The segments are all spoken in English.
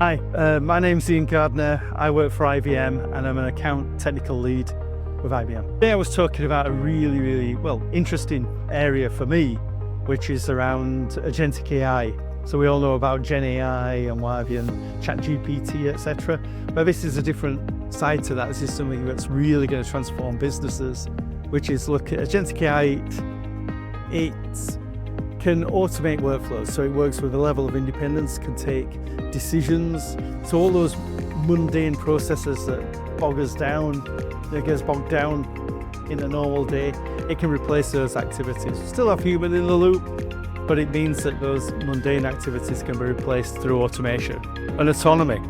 Hi, my name's Ian Gardner. I work for IBM and I'm an account technical lead with IBM. Today I was talking about a really interesting area for me, which is around agentic AI. So we all know about Gen AI and what have you, and ChatGPT, etc. But this is a different side to that. This is something that's really going to transform businesses, which is look at agentic AI. It can automate workflows, so it works with a level of independence, can take decisions. So all those mundane processes that gets bogged down in a normal day, it can replace those activities. Still have human in the loop, but it means that those mundane activities can be replaced through automation and autonomy.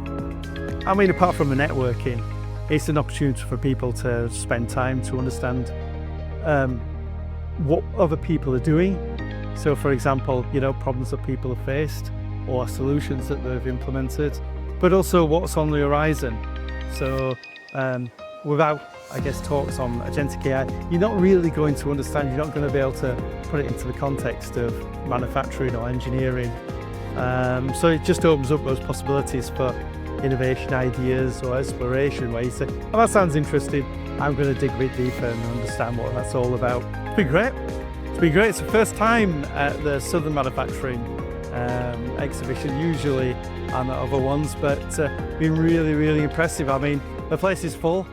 I mean, apart from the networking, it's an opportunity for people to spend time to understand what other people are doing. So for example, problems that people have faced or solutions that they've implemented, but also what's on the horizon. So without, talks on agentic AI, you're not really going to understand, you're not going to be able to put it into the context of manufacturing or engineering. So it just opens up those possibilities for innovation ideas or exploration where you say, oh, that sounds interesting, I'm going to dig a bit deeper and understand what that's all about. It's been great. It's the first time at the Southern Manufacturing exhibition. Usually I'm at other ones, but been really impressive. I mean, the place is full.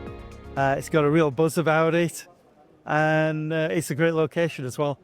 It's got a real buzz about it, and it's a great location as well.